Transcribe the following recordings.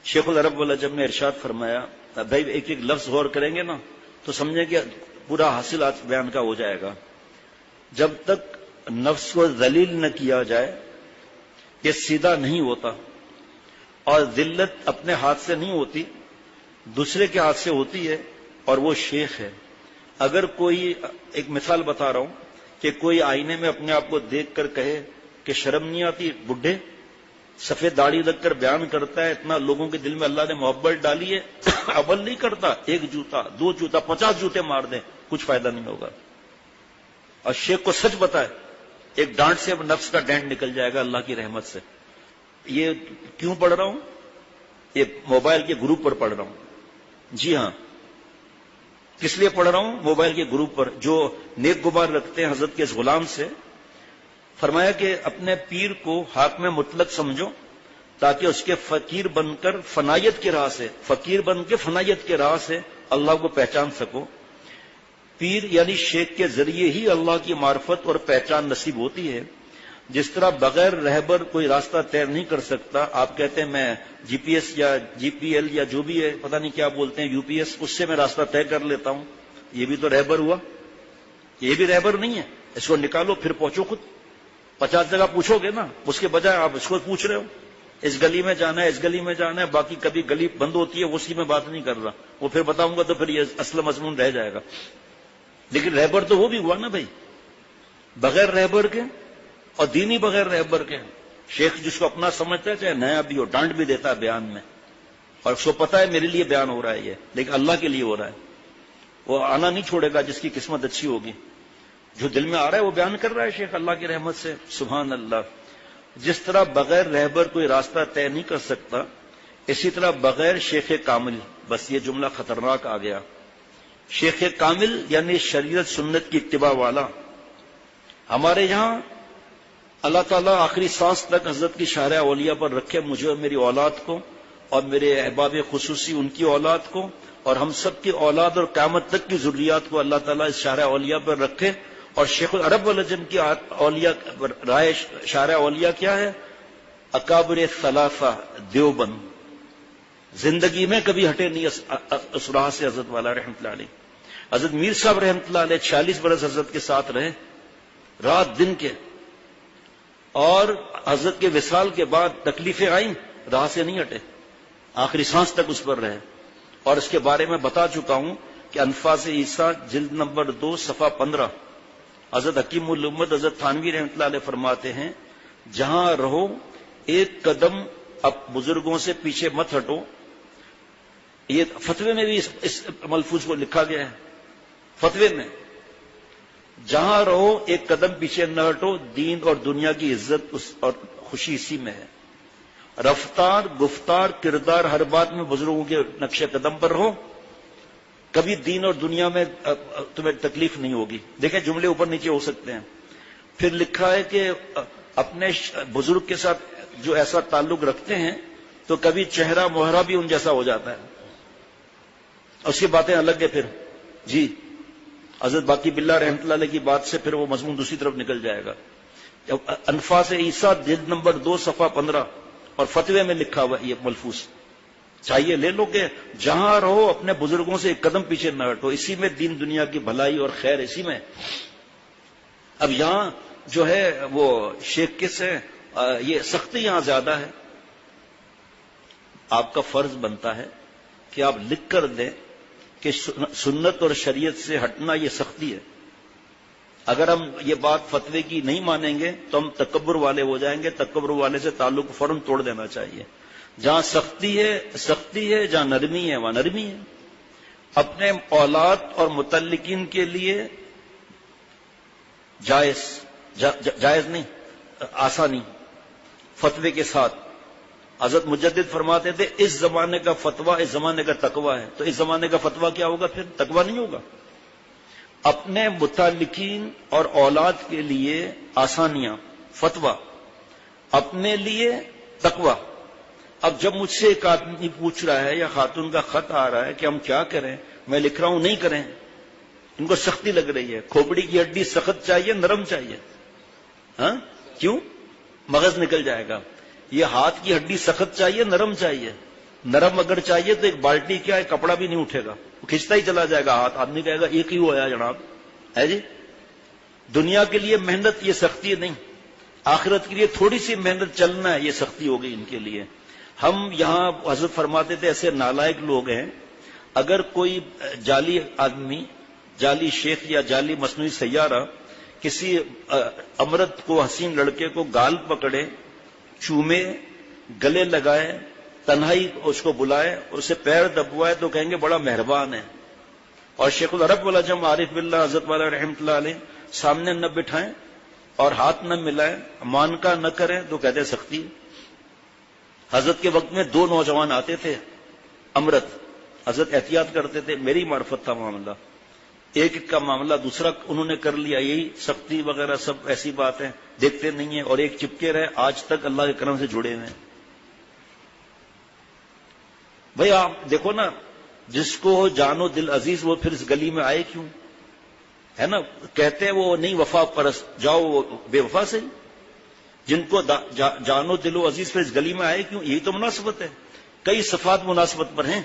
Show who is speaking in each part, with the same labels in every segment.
Speaker 1: شیخ العرب والعجم نے ارشاد فرمایا، بھائی ایک ایک لفظ غور کریں گے نا تو سمجھیں کہ پورا حاصل آج بیان کا ہو جائے گا. جب تک نفس کو ذلیل نہ کیا جائے یہ سیدھا نہیں ہوتا، اور ذلت اپنے ہاتھ سے نہیں ہوتی، دوسرے کے ہاتھ سے ہوتی ہے، اور وہ شیخ ہے. اگر کوئی، ایک مثال بتا رہا ہوں، کہ کوئی آئینے میں اپنے آپ کو دیکھ کر کہے کہ شرم نہیں آتی، بڈھے سفید داڑھی رکھ کر بیان کرتا ہے، اتنا لوگوں کے دل میں اللہ نے محبت ڈالی ہے، عمل نہیں کرتا، ایک جوتا، دو جوتا، 50 جوتے مار دیں، کچھ فائدہ نہیں ہوگا. اور شیخ کو سچ بتائے، ایک ڈانٹ سے نفس کا ڈینٹ نکل جائے گا اللہ کی رحمت سے. یہ کیوں پڑھ رہا ہوں؟ یہ موبائل کے گروپ پر پڑھ رہا ہوں. جی ہاں، کس لیے پڑھ رہا ہوں؟ موبائل کے گروپ پر جو نیک گمان رکھتے ہیں حضرت کے اس غلام سے. فرمایا کہ اپنے پیر کو حاکم مطلق سمجھو تاکہ اس کے فقیر بن کر فنائیت کی راہ سے، فقیر بن کے فنائیت کے راہ سے اللہ کو پہچان سکو. پیر یعنی شیخ کے ذریعے ہی اللہ کی معرفت اور پہچان نصیب ہوتی ہے. جس طرح بغیر رہبر کوئی راستہ طے نہیں کر سکتا. آپ کہتے ہیں میں جی پی ایس یا جی پی ایل یا جو بھی ہے پتہ نہیں کیا بولتے ہیں، یو پی ایس، اس سے میں راستہ طے کر لیتا ہوں. یہ بھی تو رہبر ہوا، یہ بھی رہبر نہیں ہے. اس کو نکالو پھر پہنچو خود. 50 جگہ پوچھو گے نا، اس کے بجائے آپ اس کو پوچھ رہے ہو اس گلی میں جانا ہے، اس گلی میں جانا ہے، باقی کبھی گلی بند ہوتی ہے اسی میں بات نہیں کر رہا. وہ پھر بتاؤں گا تو پھر یہ اصل مضمون رہ جائے گا. لیکن رہبر تو وہ بھی ہوا نا بھائی، بغیر رہبر کے اور دینی بغیر رہبر کے. شیخ جس کو اپنا سمجھتا ہے چاہے نیا بھی ہو، ڈانٹ بھی دیتا ہے بیان میں، اور اس کو پتا ہے میرے لیے بیان ہو رہا ہے یہ، لیکن اللہ کے لیے ہو رہا ہے. وہ آنا نہیں چھوڑے گا جس کی قسمت اچھی ہوگی. جو دل میں آ رہا ہے وہ بیان کر رہا ہے شیخ اللہ کی رحمت سے. سبحان اللہ. جس طرح بغیر رہبر کوئی راستہ طے نہیں کر سکتا، اسی طرح بغیر شیخ کامل، بس یہ جملہ خطرناک آ گیا. شیخ کامل یعنی شریعت سنت کی اتباع والا. ہمارے یہاں اللہ تعالیٰ آخری سانس تک حضرت کی شارع اولیاء پر رکھے، مجھے اور میری اولاد کو، اور میرے احباب خصوصی ان کی اولاد کو، اور ہم سب کی اولاد اور قیامت تک کی ذریات کو اللہ تعالیٰ اس شارع اولیاء پر رکھے. اور شیخ العرب والعجم کی اولیاء رائے شارع اولیاء کیا ہے؟ اکابر ثلاثہ دیوبند. زندگی میں کبھی ہٹے نہیں اس راہ سے حضرت والا رحمۃ اللہ علیہ. حضرت میر صاحب رحمۃ اللہ علیہ 46 برس حضرت کے ساتھ رہے، رات دن کے، اور حضرت کے وصال کے بعد تکلیفیں آئیں، راہ سے نہیں ہٹے، آخری سانس تک اس پر رہے. اور اس کے بارے میں بتا چکا ہوں کہ انفاس عیسیٰ جلد نمبر 2 صفحہ 15 حضرت حکیم الامت حضرت تھانوی رحمۃ اللہ علیہ فرماتے ہیں، جہاں رہو ایک قدم اب بزرگوں سے پیچھے مت ہٹو. یہ فتوے میں بھی اس ملفوظ کو لکھا گیا ہے. فتوے میں جہاں رہو ایک قدم پیچھے نہ ہٹو، دین اور دنیا کی عزت اور خوشی اسی میں ہے. رفتار، گفتار، کردار، ہر بات میں بزرگوں کے نقش قدم پر رہو، کبھی دین اور دنیا میں تمہیں تکلیف نہیں ہوگی. دیکھیں جملے اوپر نیچے ہو سکتے ہیں. پھر لکھا ہے کہ اپنے بزرگ کے ساتھ جو ایسا تعلق رکھتے ہیں تو کبھی چہرہ مہرہ بھی ان جیسا ہو جاتا ہے. اس کی باتیں الگ ہے. پھر جی حضرت باقی باللہ رحمۃ اللہ علیہ کی بات سے پھر وہ مضمون دوسری طرف نکل جائے گا. انفاس عیسیٰ جلد نمبر 2 صفحہ 15 اور فتوے میں لکھا ہوا یہ ملفوظ چاہیے لے لو کہ جہاں رہو اپنے بزرگوں سے ایک قدم پیچھے نہ ہٹو، اسی میں دین دنیا کی بھلائی اور خیر اسی میں. اب یہاں جو ہے وہ شیخ کس ہے، یہ سختی یہاں زیادہ ہے. آپ کا فرض بنتا ہے کہ آپ لکھ کر دیں کہ سنت اور شریعت سے ہٹنا یہ سختی ہے. اگر ہم یہ بات فتوے کی نہیں مانیں گے تو ہم تکبر والے ہو جائیں گے. تکبر والے سے تعلق فوراً توڑ دینا چاہیے. جہاں سختی ہے، جہاں نرمی ہے وہاں نرمی ہے. اپنے اولاد اور متعلقین کے لیے جائز نہیں، آسانی فتوے کے ساتھ. حضرت مجدد فرماتے تھے اس زمانے کا فتویٰ اس زمانے کا تقویٰ ہے. تو اس زمانے کا فتویٰ کیا ہوگا؟ پھر تقویٰ نہیں ہوگا. اپنے متعلقین اور اولاد کے لیے آسانیاں، فتویٰ، اپنے لیے تقویٰ. اب جب مجھ سے ایک آدمی پوچھ رہا ہے یا خاتون کا خط آ رہا ہے کہ ہم کیا کریں، میں لکھ رہا ہوں نہیں کریں. ان کو سختی لگ رہی ہے. کھوپڑی کی ہڈی سخت چاہیے نرم چاہیے؟ ہاں کیوں؟ مغز نکل جائے گا. یہ ہاتھ کی ہڈی سخت چاہیے نرم چاہیے؟ نرم اگر چاہیے تو ایک بالٹی کیا ہے کپڑا بھی نہیں اٹھے گا, وہ کھینچتا ہی چلا جائے گا ہاتھ, آدمی کہے گا ایک ہی ہوا جناب ہے جی. دنیا کے لیے محنت یہ سختی نہیں, آخرت کے لیے تھوڑی سی محنت چلنا ہے یہ سختی ہو گئی ان کے لیے. ہم یہاں حضرت فرماتے تھے ایسے نالائق لوگ ہیں, اگر کوئی جعلی آدمی, جعلی شیخ یا جعلی مصنوعی سیارہ کسی امرت کو, حسین لڑکے کو گال پکڑے, چومے, گلے لگائے, تنہائی اس کو بلائے اور اسے پیر دبوائے تو کہیں گے بڑا مہربان ہے. اور شیخ العرب والعجم عارف باللہ حضرت والا رحمۃ اللہ علیہ سامنے نہ بٹھائیں اور ہاتھ نہ ملائیں, مانکا نہ کریں تو کہتے سختی. حضرت کے وقت میں 2 نوجوان آتے تھے امرت, حضرت احتیاط کرتے تھے, میری معرفت تھا معاملہ, ایک کا معاملہ دوسرا انہوں نے کر لیا, یہی سختی وغیرہ سب ایسی بات ہے, دیکھتے نہیں ہیں, اور ایک چپکے رہے آج تک اللہ کے کرم سے جڑے ہوئے ہیں. بھئی آپ دیکھو نا, جس کو جان و دل عزیز وہ پھر اس گلی میں آئے کیوں, ہے نا. کہتے ہیں وہ نہیں وفا پرست, جاؤ وہ بے وفا سے, جن کو جان و دل و عزیز پھر اس گلی میں آئے کیوں, یہی تو مناسبت ہے. کئی صفات مناسبت پر ہیں.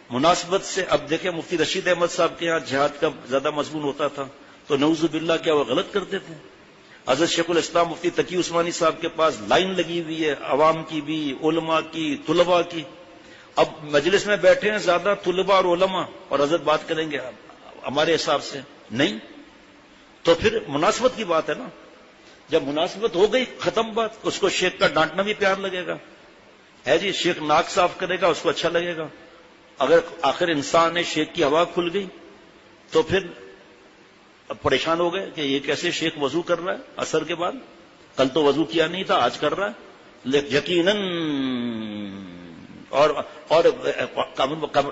Speaker 1: مناسبت سے اب دیکھیں مفتی رشید احمد صاحب کے یہاں جہاد کا زیادہ مضمون ہوتا تھا تو نعوذ باللہ کیا وہ غلط کرتے تھے. حضرت شیخ الاسلام مفتی تقی عثمانی صاحب کے پاس لائن لگی ہوئی ہے, عوام کی بھی, علماء کی, طلباء کی. اب مجلس میں بیٹھے ہیں زیادہ طلباء اور علماء, اور حضرت بات کریں گے ہمارے حساب سے نہیں, تو پھر مناسبت کی بات ہے نا. جب مناسبت ہو گئی ختم بات. اس کو شیخ کا ڈانٹنا بھی پیار لگے گا, ہے جی, شیخ ناک صاف کرے گا اس کو اچھا لگے گا. اگر آخر انسان ہے شیخ کی ہوا کھل گئی تو پھر پریشان ہو گئے کہ یہ کیسے شیخ وضو کر رہا ہے عصر کے بعد, کل تو وضو کیا نہیں تھا آج کر رہا ہے یقیناً, اور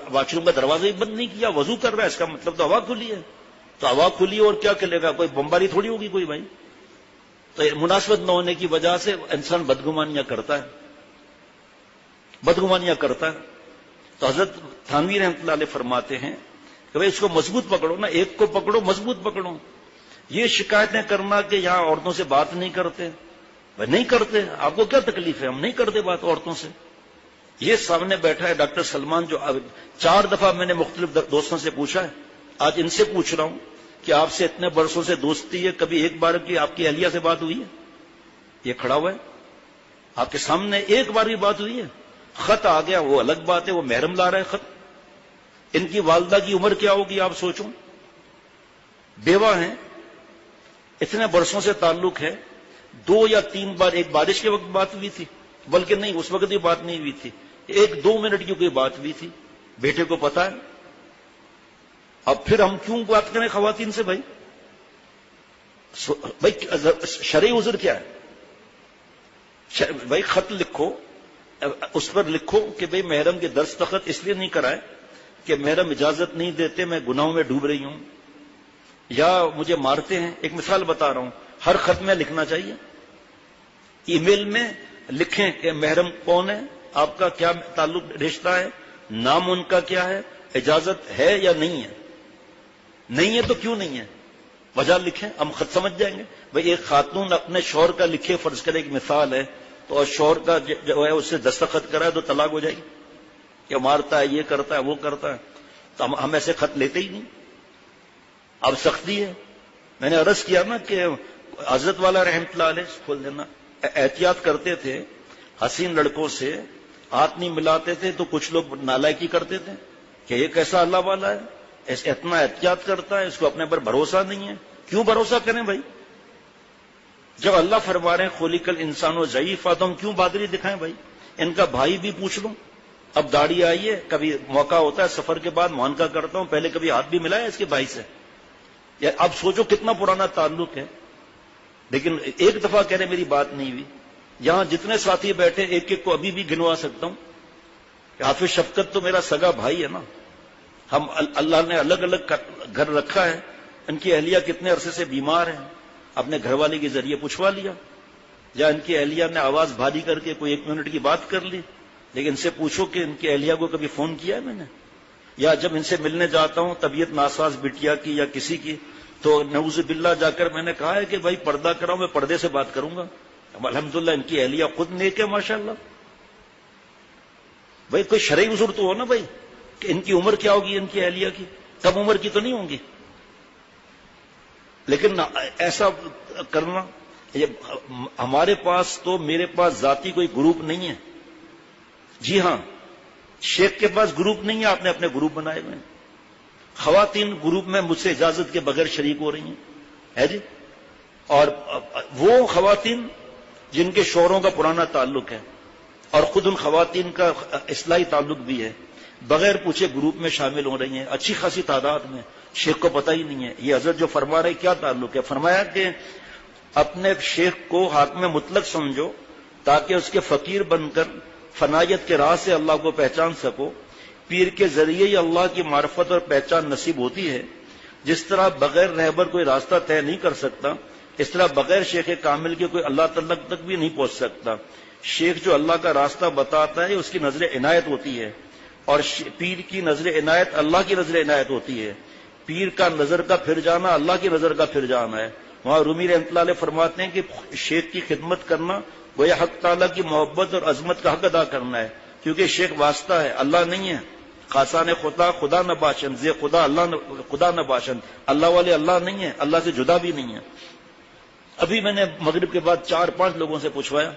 Speaker 1: واش روم کا دروازہ ہی بند نہیں کیا, وضو کر رہا ہے, اس کا مطلب تو ہوا کھلی ہے. تو ہوا کھلی اور کیا کرے گا, کوئی بمباری تھوڑی ہوگی کوئی بھائی. تو مناسبت نہ ہونے کی وجہ سے انسان بدگمانیاں کرتا ہے, بدگمانیاں کرتا ہے. تو حضرت تھانوی رحمۃ اللہ علیہ فرماتے ہیں کہ بھائی اس کو مضبوط پکڑو نا, ایک کو پکڑو مضبوط پکڑو. یہ شکایتیں کرنا کہ یہاں عورتوں سے بات نہیں کرتے, بھائی نہیں کرتے, آپ کو کیا تکلیف ہے, ہم نہیں کرتے بات عورتوں سے. یہ سامنے بیٹھا ہے ڈاکٹر سلمان, جو 4 دفعہ میں نے مختلف دوستوں سے پوچھا ہے, آج ان سے پوچھ رہا ہوں کہ آپ سے اتنے برسوں سے دوستی ہے, کبھی ایک بار کی آپ کی اہلیہ سے بات ہوئی ہے؟ یہ کھڑا ہوا ہے آپ کے سامنے, ایک بار بھی بات ہوئی ہے؟ خط آ گیا وہ الگ بات ہے, وہ محرم لا رہا ہے خط. ان کی والدہ کی عمر کیا ہوگی آپ سوچو, بیوہ ہیں, اتنے برسوں سے تعلق ہے. 2 یا 3 بار, ایک بارش کے وقت بات ہوئی تھی, بلکہ نہیں اس وقت بھی بات نہیں ہوئی تھی, 1-2 منٹ کی کوئی بات ہوئی تھی, بیٹے کو پتا ہے. اب پھر ہم کیوں بات کریں خواتین سے بھائی؟ بھائی شرعی عذر کیا ہے بھائی؟ خط لکھو, اس پر لکھو کہ بھئی محرم کے دستخط اس لیے نہیں کرائے کہ محرم اجازت نہیں دیتے, میں گناہوں میں ڈوب رہی ہوں, یا مجھے مارتے ہیں. ایک مثال بتا رہا ہوں, ہر خط میں لکھنا چاہیے, ای میل میں لکھیں کہ محرم کون ہے, آپ کا کیا تعلق رشتہ ہے, نام ان کا کیا ہے, اجازت ہے یا نہیں ہے. نہیں ہے تو کیوں نہیں ہے, وجہ لکھیں, ہم خط سمجھ جائیں گے. بھئی ایک خاتون اپنے شوہر کا لکھے, فرض کرے ایک مثال ہے, تو اور شوہر کا جو ہے اس سے دستخط کرائے تو طلاق ہو جائے گی, کہ مارتا ہے, یہ کرتا ہے, وہ کرتا ہے. تو ہم ایسے خط لیتے ہی نہیں. اب سختی ہے. میں نے عرض کیا نا کہ حضرت والا رحمۃ اللہ علیہ, کھول دینا, احتیاط کرتے تھے حسین لڑکوں سے, ہاتھ نہیں ملاتے تھے. تو کچھ لوگ نالائکی کرتے تھے کہ یہ کیسا اللہ والا ہے, اتنا احتیاط کرتا ہے, اس کو اپنے پر بھروسہ نہیں ہے. کیوں بھروسہ کریں بھائی؟ جب اللہ فرما رہے ہیں خلق الانسان ضعیفا, تو ہم کیوں بہادری دکھائیں بھائی؟ ان کا بھائی بھی پوچھ لو, اب داڑھی آئی ہے, کبھی موقع ہوتا ہے سفر کے بعد معانقہ کرتا ہوں, پہلے کبھی ہاتھ بھی ملایا اس کے بھائی سے؟ یا اب سوچو کتنا پرانا تعلق ہے. لیکن ایک دفعہ کہہ رہے میری بات نہیں ہوئی. یہاں جتنے ساتھی بیٹھے ایک ایک کو ابھی بھی گنوا سکتا ہوں کہ حافظ شفقت تو میرا سگا بھائی ہے نا. ہم اللہ نے الگ الگ گھر رکھا ہے, ان کی اہلیہ کتنے عرصے سے بیمار ہیں, اپنے گھر والے کے ذریعے پوچھوا لیا, یا ان کی اہلیہ نے آواز بھاری کر کے کوئی 1 منٹ کی بات کر لی. لیکن ان سے پوچھو کہ ان کی اہلیہ کو کبھی فون کیا ہے میں نے, یا جب ان سے ملنے جاتا ہوں طبیعت ناساز بٹیا کی یا کسی کی, تو نعوذ باللہ جا کر میں نے کہا ہے کہ بھائی پردہ کراؤ, میں پردے سے بات کروں گا. الحمدللہ ان کی اہلیہ خود نیک ہے ماشاءاللہ. بھائی کوئی شرعی عذر تو ہو نا بھائی کہ ان کی عمر کیا ہوگی ان کی اہلیہ کی، کم عمر کی تو نہیں ہوں گی. لیکن ایسا کرنا، ہمارے پاس تو، میرے پاس ذاتی کوئی گروپ نہیں ہے. جی ہاں، شیخ کے پاس گروپ نہیں ہے، آپ نے اپنے گروپ بنائے ہوئے ہیں. خواتین گروپ میں مجھ سے اجازت کے بغیر شریک ہو رہی ہیں، ہے جی. اور وہ خواتین جن کے شوہروں کا پرانا تعلق ہے اور خود ان خواتین کا اصلاحی تعلق بھی ہے، بغیر پوچھے گروپ میں شامل ہو رہی ہیں اچھی خاصی تعداد میں. شیخ کو پتہ ہی نہیں ہے. یہ حضرت جو فرما رہے کیا تعلق ہے؟ فرمایا کہ اپنے شیخ کو حاکم مطلق سمجھو تاکہ اس کے فقیر بن کر فنائیت کے راہ سے اللہ کو پہچان سکو. پیر کے ذریعے ہی اللہ کی معرفت اور پہچان نصیب ہوتی ہے. جس طرح بغیر رہبر کوئی راستہ طے نہیں کر سکتا، اس طرح بغیر شیخ کامل کے کوئی اللہ تعالیٰ تک بھی نہیں پہنچ سکتا. شیخ جو اللہ کا راستہ بتاتا ہے اس کی نظر عنایت ہوتی ہے، اور پیر کی نظر عنایت اللہ کی نظر عنایت ہوتی ہے. پیر کا نظر کا پھر جانا اللہ کی نظر کا پھر جانا ہے. وہاں رومی رحمۃ اللہ علیہ فرماتے ہیں کہ شیخ کی خدمت کرنا گویا حق تعالیٰ کی محبت اور عظمت کا حق ادا کرنا ہے، کیونکہ شیخ واسطہ ہے، اللہ نہیں ہے. خاصان خدا خدا نہ باشن، زی خدا اللہ خدا نہ باشن، اللہ والے اللہ نہیں ہے، اللہ سے جدا بھی نہیں ہے. ابھی میں نے مغرب کے بعد 4-5 لوگوں سے پوچھوایا،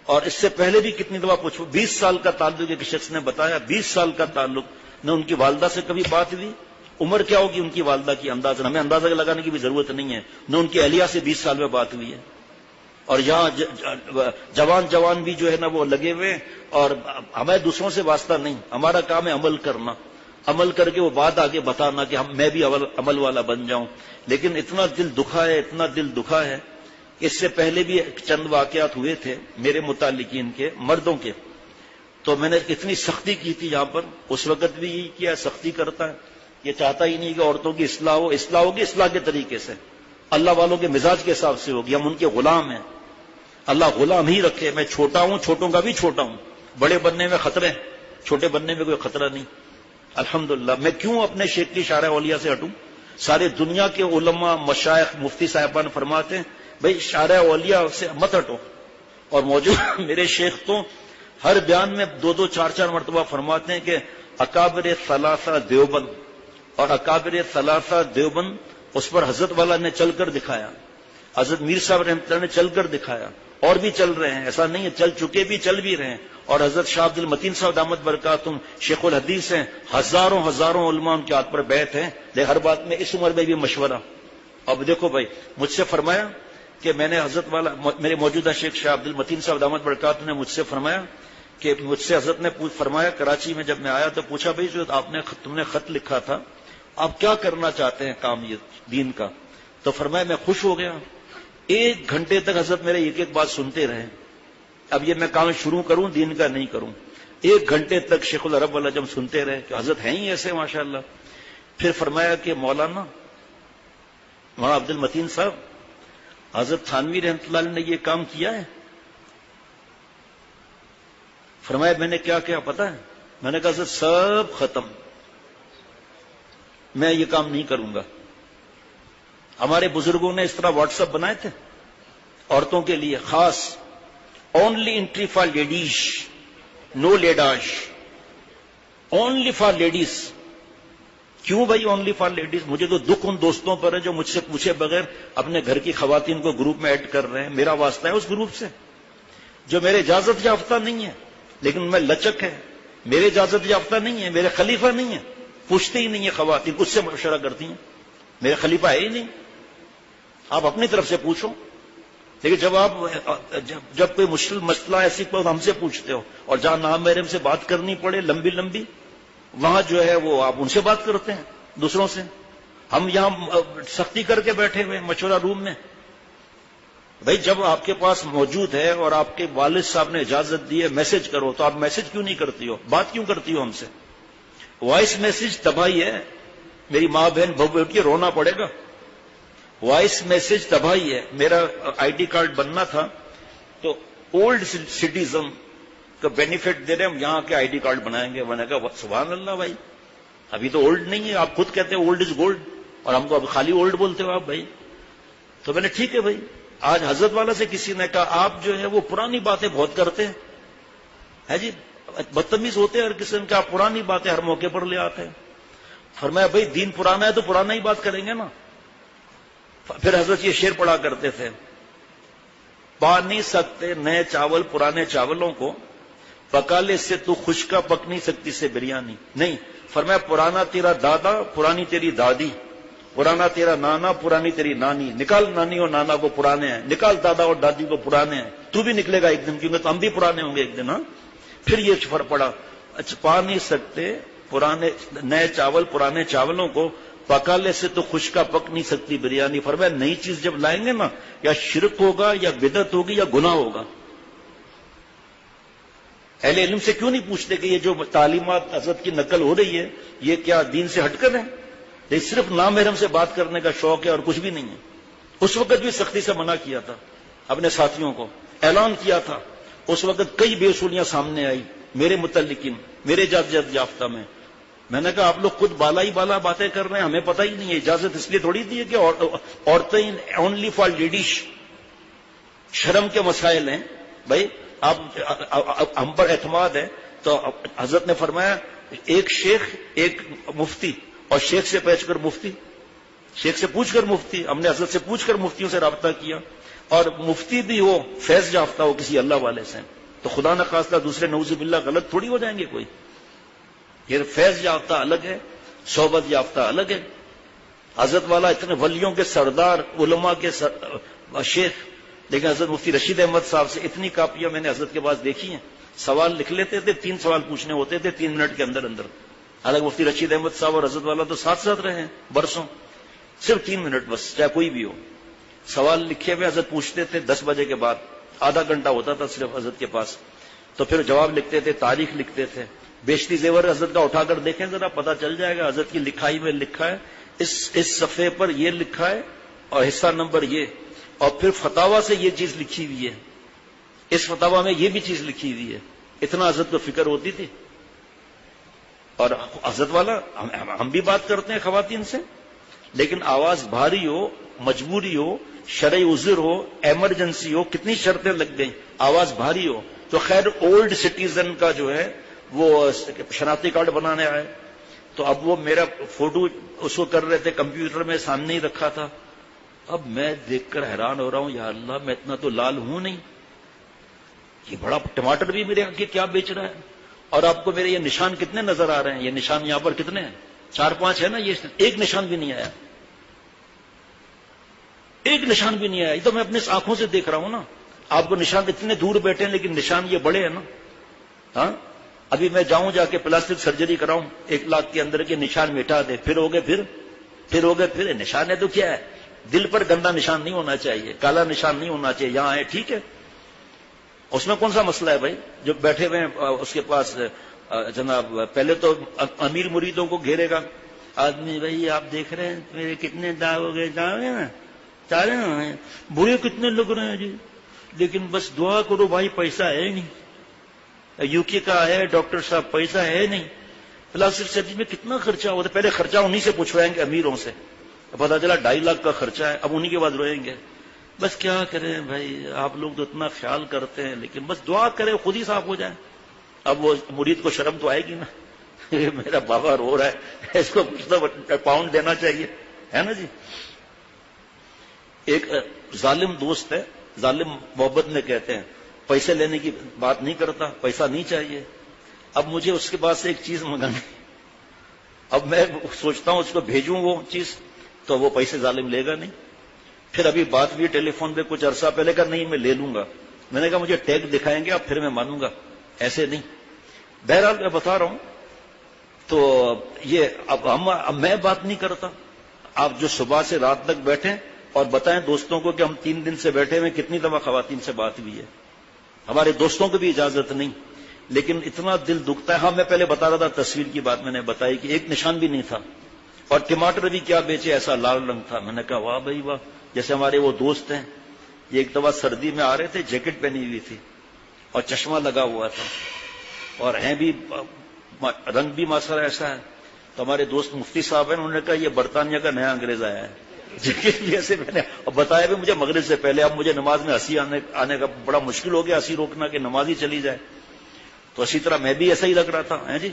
Speaker 1: اور اس سے پہلے بھی کتنی دفعہ پوچھو. 20 سال کا تعلق ایک شخص نے بتایا، 20 سال کا تعلق. نہ ان کی والدہ سے کبھی بات ہوئی، عمر کیا ہوگی ان کی والدہ کی اندازہ ہمیں اندازہ لگانے کی بھی ضرورت نہیں ہے. نہ ان کی اہلیہ سے 20 سال میں بات ہوئی ہے. اور یہاں جوان بھی جو ہے نا وہ لگے ہوئے، اور ہمیں دوسروں سے واسطہ نہیں، ہمارا کام ہے عمل کرنا، عمل کر کے وہ بات آگے بتانا کہ میں بھی عمل والا بن جاؤں. لیکن اتنا دل دکھا ہے، اتنا دل دکھا ہے. اس سے پہلے بھی چند واقعات ہوئے تھے میرے متعلقین کے، مردوں کے، تو میں نے اتنی سختی کی تھی یہاں پر. اس وقت بھی یہی کیا، سختی کرتا ہے. یہ چاہتا ہی نہیں کہ عورتوں کی اصلاح ہو. اصلاح ہوگی اصلاح کے طریقے سے، اللہ والوں کے مزاج کے حساب سے ہوگی. ہم ان کے غلام ہیں، اللہ غلام ہی رکھے. میں چھوٹا ہوں، چھوٹوں کا بھی چھوٹا ہوں. بڑے بننے میں خطرے، چھوٹے بننے میں کوئی خطرہ نہیں. الحمدللہ. میں کیوں اپنے شیخ کی شارع اولیاء سے ہٹوں؟ سارے دنیا کے علماء، مشائخ، مفتی صاحبان فرماتے ہیں بھئی شارع اولیاء سے مت ہٹو. اور موجود میرے شیخ تو ہر بیان میں 2-2 4-4 مرتبہ فرماتے ہیں کہ اکابر ثلاثہ دیوبند، اور اکابر ثلاثہ دیوبند اس پر حضرت والا نے چل کر دکھایا، حضرت میر صاحب رحمۃ اللہ نے چل کر دکھایا، اور بھی چل رہے ہیں. ایسا نہیں ہے، چل چکے بھی، چل بھی رہے ہیں. اور حضرت شاہ عبد المتین صاحب دامت برکاتہم شیخ الحدیث ہیں، ہزاروں علماء ان کے ہاتھ پر بیعت ہیں. لیکن ہر بات میں اس عمر میں بھی مشورہ. اب دیکھو بھائی، مجھ سے فرمایا کہ میں نے حضرت والا، میرے موجودہ شیخ شاہ عبد المتین صاحب دامت برکاتہم نے مجھ سے فرمایا کہ مجھ سے حضرت نے فرمایا کراچی میں جب میں آیا تو پوچھا بھائی جو تم نے خط لکھا تھا آپ کیا کرنا چاہتے ہیں کام یہ دین کا؟ تو فرمایا میں خوش ہو گیا. 1 گھنٹے تک حضرت میرے ایک بات سنتے رہے. اب یہ میں کام شروع کروں دین کا نہیں کروں. 1 گھنٹے تک شیخ العرب والا جب سنتے رہے کہ حضرت ہیں ہی ایسے ماشاءاللہ. پھر فرمایا کہ مولانا عبد المتین صاحب، حضرت تھانوی رحمۃ اللہ علیہ نے یہ کام کیا ہے؟ فرمایا میں نے کیا کیا پتا ہے؟ میں نے کہا حضرت سب ختم، میں یہ کام نہیں کروں گا. ہمارے بزرگوں نے اس طرح واٹس ایپ بنائے تھے عورتوں کے لیے خاص، only entry for ladies, no لیڈاش، اونلی فار لیڈیز. کیوں بھائی اونلی فار لیڈیز؟ مجھے تو دکھ ان دوستوں پر ہے جو مجھ سے پوچھے بغیر اپنے گھر کی خواتین کو گروپ میں ایڈ کر رہے ہیں. میرا واسطہ ہے اس گروپ سے، جو میرے اجازت یافتہ نہیں ہے لیکن ان میں لچک ہے. میرے اجازت یافتہ نہیں ہے، میرے خلیفہ نہیں ہے، پوچھتے ہی نہیں ہے خواتین، اس سے مشورہ کرتی ہیں. میرے خلیفہ ہے ہی نہیں، آپ اپنی طرف سے پوچھو. لیکن جب کوئی مشکل مسئلہ ایسی کوئی ہم سے پوچھتے ہو، اور جہاں نام محرم سے بات کرنی پڑے لمبی، وہاں جو ہے وہ آپ ان سے بات کرتے ہیں دوسروں سے. ہم یہاں سختی کر کے بیٹھے ہوئے مشورہ روم میں. بھائی جب آپ کے پاس موجود ہے اور آپ کے والد صاحب نے اجازت دی ہے میسج کرو، تو آپ میسج کیوں نہیں کرتی ہو؟ بات کیوں کرتی ہو ہم سے؟ وائس میسج تباہی ہے. میری ماں بہن بہو بیٹی رونا پڑے گا. وائس میسج تباہی ہے. میرا آئی ڈی کارڈ بننا تھا تو اولڈ سٹیزن کا بینیفٹ دے رہے ہم یہاں کے آئی ڈی کارڈ بنائیں گے. میں نے کہا سبحان اللہ بھائی، ابھی تو اولڈ نہیں ہے، آپ خود کہتے ہیں اولڈ از گولڈ، اور ہم کو اب خالی اولڈ بولتے ہو آپ بھائی. تو میں نے ٹھیک ہے بھائی. آج حضرت والا سے کسی نے کہا آپ جو ہے وہ پرانی باتیں بہت کرتے ہیں، ہے جی، بدتمیز ہوتے ہیں ہر قسم کے. آپ پرانی باتیں ہر موقع پر لے آتے ہیں. فرمایا بھائی دین پرانا ہے تو پرانا ہی بات کریں گے نا. پھر حضرت یہ شعر پڑھا کرتے تھے, پا نہیں سکتے نئے چاول پرانے چاولوں کو, پکالے سے تو خشکا پک نہیں سکتی سے بریانی. نہیں, فرمایا پرانا تیرا دادا پرانی تیری دادی, پرانا تیرا نانا پرانی تیری نانی. نکال نانی اور نانا کو پرانے ہیں, نکال دادا اور دادی کو پرانے ہیں. تو بھی نکلے گا ایک دن, کیونکہ تو ہم بھی پرانے ہوں گے ایک دن. ہاں پھر یہ فرق پڑا, اچھا پا نہیں سکتے پرانے نئے چاول پرانے چاولوں کو, پکالے سے تو خشکا پک نہیں سکتی بریانی. فرمایا نئی چیز جب لائیں گے نا, یا شرک ہوگا یا بدعت ہوگی یا گناہ ہوگا. اہل علم سے کیوں نہیں پوچھتے کہ یہ جو تعلیمات حضرت کی نقل ہو رہی ہے یہ کیا دین سے ہٹ کر ہے؟ یہ صرف نامحرم سے بات کرنے کا شوق ہے اور کچھ بھی نہیں ہے. اس وقت بھی سختی سے منع کیا تھا اپنے ساتھیوں کو, اعلان کیا تھا. اس وقت کئی بے اصولیاں سامنے آئی میرے متعلقین, میرے اجازت یافتہ میں نے کہا آپ لوگ خود بالا ہی بالا باتیں کر رہے ہیں, ہمیں پتہ ہی نہیں ہے. اجازت اس لیے تھوڑی دی ہے کہ عورتیں اونلی فار لیڈیز, شرم کے مسائل ہیں بھائی. آپ ہم پر اعتماد ہے تو حضرت نے فرمایا ایک شیخ ایک مفتی, اور شیخ سے پوچھ کر مفتی, شیخ سے پوچھ کر مفتی. ہم نے حضرت سے پوچھ کر مفتیوں سے رابطہ کیا, اور مفتی بھی ہو فیض یافتہ ہو کسی اللہ والے سے, تو خدا نخواستہ دوسرے نعوذ باللہ غلط تھوڑی ہو جائیں گے کوئی. یہ فیض یافتہ الگ ہے, صحبت یافتہ الگ ہے. حضرت والا اتنے ولیوں کے سردار, علماء کے شیخ. لیکن حضرت مفتی رشید احمد صاحب سے اتنی کاپیاں میں نے حضرت کے پاس دیکھی ہیں. سوال لکھ لیتے تھے, 3 سوال پوچھنے ہوتے تھے 3 منٹ کے اندر اندر. حالانکہ مفتی رشید احمد صاحب اور حضرت والا تو ساتھ ساتھ رہے ہیں برسوں, صرف 3 منٹ بس, چاہے کوئی بھی ہو. سوال لکھے ہوئے حضرت پوچھتے تھے 10 بجے کے بعد, آدھا گھنٹہ ہوتا تھا صرف حضرت کے پاس. تو پھر جواب لکھتے تھے, تاریخ لکھتے تھے. بیشتی زیور حضرت کا اٹھا کر دیکھیں ذرا, پتہ چل جائے گا حضرت کی لکھائی میں لکھا ہے اس صفحے پر یہ لکھا ہے اور حصہ نمبر یہ, اور پھر فتاوا سے یہ چیز لکھی ہوئی ہے, اس فتاوا میں یہ بھی چیز لکھی ہوئی ہے. اتنا حضرت کو فکر ہوتی تھی. اور حضرت والا ہم بھی بات کرتے ہیں خواتین سے, لیکن آواز بھاری ہو, مجبوری ہو, شرعی عذر ہو, ایمرجنسی ہو, کتنی شرطیں لگ گئیں, آواز بھاری ہو تو خیر اولڈ سٹیزن کا جو ہے وہ شناختی کارڈ بنانے آئے, تو اب وہ میرا فوٹو اس کو کر رہے تھے, کمپیوٹر میں سامنے ہی رکھا تھا. اب میں دیکھ کر حیران ہو رہا ہوں, یا اللہ میں اتنا تو لال ہوں نہیں, یہ بڑا ٹماٹر بھی میرے آگے کیا بیچ رہا ہے. اور آپ کو میرے یہ نشان کتنے نظر آ رہے ہیں, یہ نشان یہاں پر کتنے ہیں, 4-5 ہے نا, یہ ایک نشان بھی نہیں آیا, ایک نشان بھی نہیں آیا. یہ تو میں اپنی آنکھوں سے دیکھ رہا ہوں نا. آپ کو نشان اتنے دور بیٹھے ہیں لیکن نشان یہ بڑے ہیں نا. ہاں ابھی میں جاؤں جا کے پلاسٹک سرجری کراؤں, 1 لاکھ کے اندر کے نشان مٹا دے, پھر ہو گئے پھر نشان ہے تو کیا ہے, دل پر گندا نشان نہیں ہونا چاہیے, کالا نشان نہیں ہونا چاہیے. یہاں ہے ٹھیک ہے, اس میں کون سا مسئلہ ہے بھائی. جو بیٹھے ہوئے ہیں اس کے پاس جناب, پہلے تو امیر مریدوں کو گھیرے گا آدمی, بھائی آپ دیکھ رہے ہیں میرے کتنے داغ ہو گئے, داغ ہیں نا, چارے ہیں, برے کتنے لگ رہے ہیں جی, لیکن بس دعا کرو بھائی پیسہ ہے نہیں, UK کا ہے ڈاکٹر صاحب, پیسہ ہے نہیں. پلاسٹک سرجری میں کتنا خرچہ ہوتا ہے, پہلے خرچہ انہی سے پوچھوائیں گے امیروں سے, پتا چلا 2.5 لاکھ کا خرچہ ہے, اب انہی کے بعد روئیں گے. بس کیا کریں بھائی, آپ لوگ تو اتنا خیال کرتے ہیں, لیکن بس دعا کریں خود ہی صاف ہو جائے. اب وہ مرید کو شرم تو آئے گی نا, میرا بابا رو رہا ہے, اس کو کچھ تو پاؤنڈ دینا چاہیے, ہے نا جی. ایک ظالم دوست ہے, ظالم محبت میں کہتے ہیں, پیسے لینے کی بات نہیں کرتا, پیسہ نہیں چاہیے. اب مجھے اس کے پاس ایک چیز منگانی, اب میں سوچتا ہوں اس کو بھیجوں وہ چیز, تو وہ پیسے ظالم لے گا نہیں. پھر ابھی بات بھی ٹیلی فون پہ کچھ عرصہ پہلے کہا نہیں میں لے لوں گا. میں نے کہا مجھے ٹیگ دکھائیں گے اب پھر میں مانوں گا, ایسے نہیں. بہرحال میں بتا رہا ہوں, تو یہ اب میں بات نہیں کرتا. آپ جو صبح سے رات تک بیٹھیں اور بتائیں دوستوں کو کہ ہم 3 دن سے بیٹھے ہوئے, کتنی دفعہ خواتین سے بات ہوئی ہے. ہمارے دوستوں کو بھی اجازت نہیں, لیکن اتنا دل دکھتا ہے. ہاں میں پہلے بتا رہا تھا, تصویر کی بات میں نے بتائی کہ ایک نشان بھی نہیں تھا, اور ٹماٹر بھی کیا بیچے, ایسا لال رنگ تھا. میں نے کہا واہ بھائی واہ. جیسے ہمارے وہ دوست ہیں, یہ ایک دفعہ سردی میں آ رہے تھے, جیکٹ پہنی ہوئی تھی اور چشمہ لگا ہوا تھا, اور ہیں بھی رنگ بھی ماشاءاللہ ایسا ہے. تو ہمارے دوست مفتی صاحب ہیں, انہوں نے کہا یہ برطانیہ کا نیا انگریز آیا ہے. جیسے میں نے بتایا بھی مجھے مغرب سے پہلے, اب مجھے نماز میں ہنسی آنے کا بڑا مشکل ہو گیا, ہنسی روکنا کہ نماز ہی چلی جائے. تو اسی طرح میں بھی ایسا ہی لگ رہا تھا ہے جی.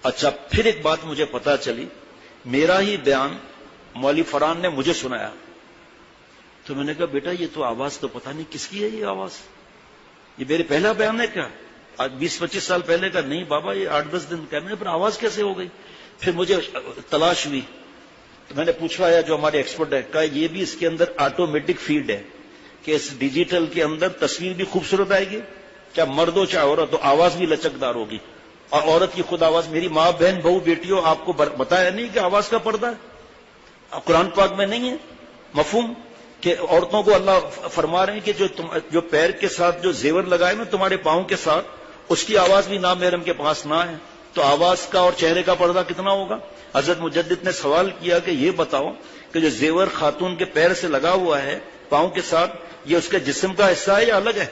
Speaker 1: اچھا پھر ایک بات مجھے پتا چلی، میرا ہی بیان مولوی فرحان نے مجھے سنایا. تو میں نے کہا بیٹا یہ تو آواز تو پتہ نہیں کس کی ہے، یہ آواز یہ میرے پہلا بیان ہے کیا آج 20-25 سال پہلے کا؟ نہیں بابا یہ 8-10 دن کا. میں نے پر آواز کیسے ہو گئی؟ پھر مجھے تلاش ہوئی تو میں نے پوچھا ہے جو ہمارے ایکسپرٹ ہے، کہا یہ بھی اس کے اندر آٹومیٹک فیڈ ہے کہ اس ڈیجیٹل کے اندر تصویر بھی خوبصورت آئے گی، چاہے مرد ہو چاہے عورت ہو، آواز بھی لچکدار ہوگی. اور عورت کی خود آواز، میری ماں بہن بہو بیٹیوں، آپ کو بتایا نہیں کہ آواز کا پردہ ہے؟ قرآن پاک میں نہیں ہے مفہوم کہ عورتوں کو اللہ فرما رہے ہیں کہ جو پیر کے ساتھ جو زیور لگائے نا تمہارے پاؤں کے ساتھ، اس کی آواز بھی نامحرم کے پاس نہ ہے. تو آواز کا اور چہرے کا پردہ کتنا ہوگا؟ حضرت مجدد نے سوال کیا کہ یہ بتاؤ کہ جو زیور خاتون کے پیر سے لگا ہوا ہے پاؤں کے ساتھ، یہ اس کے جسم کا حصہ ہے یا الگ ہے؟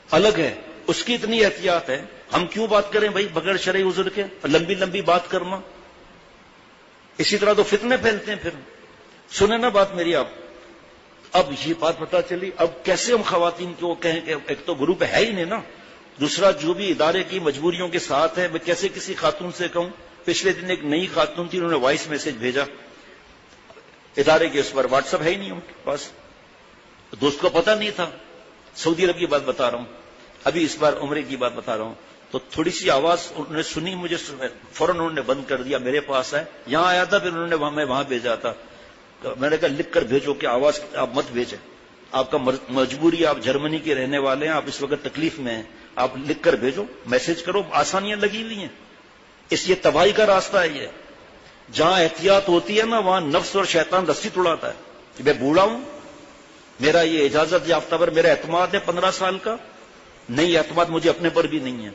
Speaker 1: الگ ہے. اس کی اتنی احتیاط ہے، ہم کیوں بات کریں بھائی بغیر شرعی عذر کے؟ لمبی لمبی بات کرنا، اسی طرح تو فتنے پھیلتے ہیں. پھر سنیں نا بات میری آپ. اب یہ بات پتا چلی، اب کیسے ہم خواتین کو کہیں کہ ایک تو گروپ ہے ہی نہیں نا، دوسرا جو بھی ادارے کی مجبوریوں کے ساتھ ہے، میں کیسے کسی خاتون سے کہوں؟ پچھلے دن ایک نئی خاتون تھی، انہوں نے وائس میسج بھیجا ادارے کے اس پر، واٹس ایپ ہے ہی نہیں ان کے پاس، دوست کو پتہ نہیں تھا. سعودی عرب کی بات بتا رہا ہوں، ابھی اس بار عمرے کی بات بتا رہا ہوں. تو تھوڑی سی آواز انہوں نے سنی، مجھے فوراً انہوں نے بند کر دیا، میرے پاس ہے، یہاں آیا تھا، پھر انہوں نے میں وہاں بھیجا تھا. میں نے کہا لکھ کر بھیجو کہ آواز آپ مت بھیجیں، آپ کا مجبوری، آپ جرمنی کے رہنے والے ہیں، آپ اس وقت تکلیف میں ہیں، آپ لکھ کر بھیجو، میسج کرو، آسانیاں لگی ہوئی ہیں. اس یہ تباہی کا راستہ ہے. یہ جہاں احتیاط ہوتی ہے نا وہاں نفس اور شیطان رسی توڑاتا ہے. کہ میں بوڑھا ہوں، میرا یہ اجازت یافتہ پر میرا اعتماد ہے 15 سال کا، نہیں اعتماد مجھے اپنے پر بھی نہیں ہے.